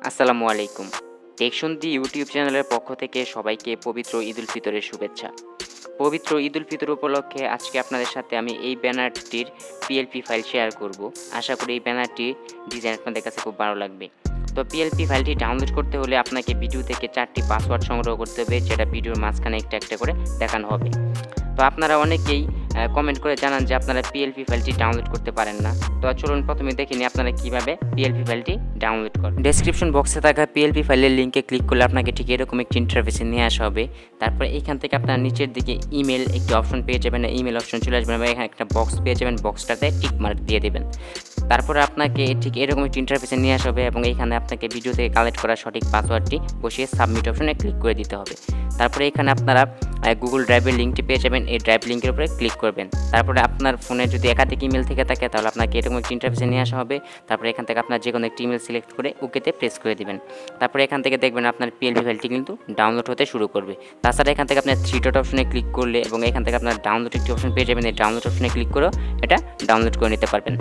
আসসালামু আলাইকুম। টেকসন্দি ইউটিউব চ্যানেলের পক্ষ থেকে সবাইকে পবিত্র ঈদ উল ফিতরের শুভেচ্ছা। পবিত্র ঈদ উল ফিতর উপলক্ষে আজকে আপনাদের সাথে আমি এই ব্যানারটির পিএলপি ফাইল শেয়ার করব। আশা করি এই ব্যানারটির ডিজাইন আপনাদের কাছে খুব ভালো লাগবে। তো পিএলপি ফাইলটি ডাউনলোড করতে হলে আপনাকে ভিডিও থেকে 4টি পাসওয়ার্ড সংগ্রহ করতে হবে, যেটা ভিডিওর মাঝখানে একটা একটা করে দেখানো হবে। তো আপনারা অনেকেই কমেন্ট করে জানান যে আপনারা পিএলপি ফাইলটি ডাউনলোড করতে পারেন না। তো চলুন প্রথমে দেখে নিই আপনারা কীভাবে পিএলপি ফাইলটি ডাউনলোড করেন। ডেসক্রিপশন বক্সে থাকা পিএলপি ফাইলের লিঙ্কে ক্লিক করলে আপনাকে ঠিক এরকম একটি ইন্টারফেসে নিয়ে আসা হবে। তারপরে এইখান থেকে আপনার নিচের দিকে ইমেল একটি অপশন পেয়ে যাবেন, ইমেল অপশন চলে আসবেন এবং এখানে একটা বক্স পেয়ে যাবেন, বক্সটাতে টিক মার্ক দিয়ে দেবেন। তারপরে আপনাকে ঠিক এরকম একটি ইন্টারফেসে নিয়ে আসা হবে এবং এইখানে আপনাকে ভিডিও থেকে কালেক্ট করা সঠিক পাসওয়ার্ডটি বসিয়ে সাবমিট অপশনে ক্লিক করে দিতে হবে। তারপরে এখানে আপনারা গুগল ড্রাইভের লিঙ্কটি পেয়ে যাবেন, এই ড্রাইভ লিঙ্কের উপরে ক্লিক করবেন। তারপরে আপনার ফোনে যদি একাধিক ইমেল থেকে থাকে তাহলে আপনাকে এরকম একটি ইন্টারফেসে নিয়ে আসা হবে। তারপরে এখান থেকে আপনার যে কোনো একটি ইমেল সিলেক্ট করে ওকেতে প্রেস করে দিবেন। তারপরে এখান থেকে দেখবেন আপনার পিএলপি ফাইলটি কিন্তু ডাউনলোড হতে শুরু করবে। তাছাড়া এখান থেকে আপনার 3 ডট অপশনে ক্লিক করলে এবং এখান থেকে আপনার ডাউনলোড একটি অপশন পেয়ে যাবেন, এই ডাউনলোড অপশনে ক্লিক করেও এটা ডাউনলোড করে নিতে পারবেন।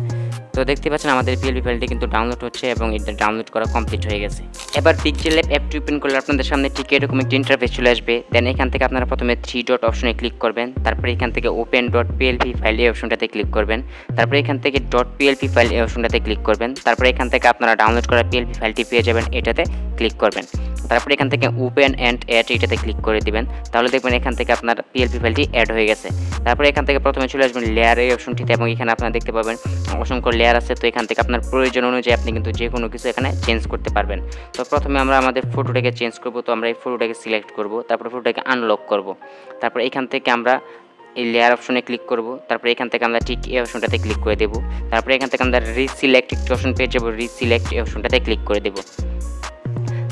তো দেখতে পাচ্ছেন আমাদের পিএলপি ফাইলটি কিন্তু ডাউনলোড হচ্ছে এবং এটা ডাউনলোড করা কমপ্লিট হয়ে গেছে। এবার পিক্সেলল্যাব অ্যাপটি ওপেন করলে আপনাদের সামনে ঠিক এরকম একটি ইন্টারফেস চলে আসবে। দেন এখান থেকে আপনারা প্রথমে 3 ডট অপশনে ক্লিক করবেন। তারপরে এখান থেকে ওপেন ডট পিএলপি ফাইল এই অপশনটাতে ক্লিক করবেন। তারপরে এখান থেকে ডট পিএলপি ফাইল এই অপশনটাতে ক্লিক করবেন। তারপরে এখান থেকে আপনারা ডাউনলোড করা পিএলপি ফাইলটি পেয়ে যাবেন, এটাতে ক্লিক করবেন। তারপরে এখান থেকে ওপেন অ্যান্ড অ্যাড এটাতে ক্লিক করে দিবেন। তাহলে দেখবেন এখান থেকে আপনার পিএলপি ফাইলটি অ্যাড হয়ে গেছে। তারপরে এখান থেকে প্রথমে চলে আসবেন লেয়ার এই অপশনটিতে এবং এখানে আপনারা দেখতে পাবেন অসংখ্য লেয়ার আছে। তো এখান থেকে আপনার প্রয়োজন অনুযায়ী আপনি কিন্তু যে কোনো কিছু এখানে চেঞ্জ করতে পারবেন। তো প্রথমে আমরা আমাদের ফটোটাকে চেঞ্জ করব। তো আমরা এই ফটোটাকে সিলেক্ট করব, তারপরে ফটোটাকে আনলক করব। তারপরে এখান থেকে আমরা এই লেয়ার অপশনে ক্লিক করব। তারপরে এখান থেকে আমরা ঠিক এই অপশনটাতে ক্লিক করে দেব। তারপরে এখান থেকে আমরা রিসিলেক্ট একটি অপশন পেয়ে যাবো, রিসিলেক্ট এই অপশনটাতে ক্লিক করে দেব।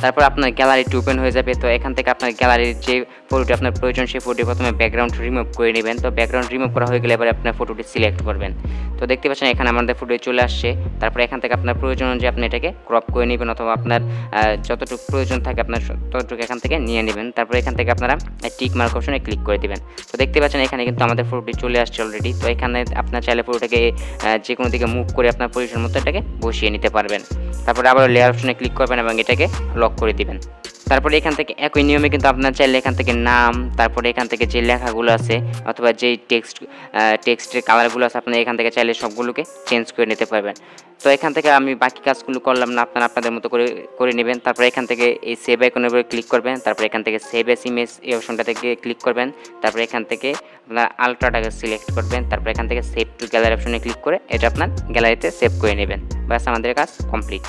তারপর আপনার গ্যালারিটি ওপেন হয়ে যাবে। তো এখান থেকে আপনার গ্যালারির যে ফটোটি আপনার প্রয়োজন সেই ফটোটি প্রথমে ব্যাকগ্রাউন্ড রিমুভ করে নেবেন। তো ব্যাকগ্রাউন্ড রিমুভ করা হয়ে গেলে এবার আপনার ফটোটি সিলেক্ট করবেন। তো দেখতে পাচ্ছেন এখানে আমাদের ফটোটি চলে আসছে। তারপরে এখান থেকে আপনার প্রয়োজন অনুযায়ী আপনি এটাকে ক্রপ করে নেবেন অথবা আপনার যতটুকু প্রয়োজন থাকে আপনার ততটুকু এখান থেকে নিয়ে নেবেন। তারপরে এখান থেকে আপনারা টিক মার্ক অপশনে ক্লিক করে দেবেন। তো দেখতে পাচ্ছেন এখানে কিন্তু আমাদের ফটোটি চলে আসছে অলরেডি। তো এখানে আপনার চাইলে ফটোটাকে যে কোনো দিকে মুভ করে আপনার প্রয়োজন মতো এটাকে বসিয়ে নিতে পারবেন। তারপরে আবার লেয়ার অপশনে ক্লিক করবেন এবং এটাকে লক করে দিবেন। তারপরে এখান থেকে একই নিয়মে কিন্তু আপনার চাইলে এখান থেকে নাম, তারপরে এখান থেকে যে লেখাগুলো আছে অথবা যেই টেক্সটের কালারগুলো আছে আপনি এখান থেকে চাইলে সবগুলোকে চেঞ্জ করে নিতে পারবেন। তো এখান থেকে আমি বাকি কাজগুলো করলাম না, আপনারা আপনাদের মতো করে নেবেন। তারপরে এখান থেকে এই সেভ আইকনের উপরে ক্লিক করবেন। তারপরে এখান থেকে সেভ এস ইমেজ এই অপশনটা থেকে ক্লিক করবেন। তারপরে এখান থেকে আপনার আলট্রাটাকে সিলেক্ট করবেন। তারপরে এখান থেকে সেভ টু গ্যালারি অপশনে ক্লিক করে এটা আপনার গ্যালারিতে সেভ করে নেবেন। ব্যাস আমাদের কাজ কমপ্লিট।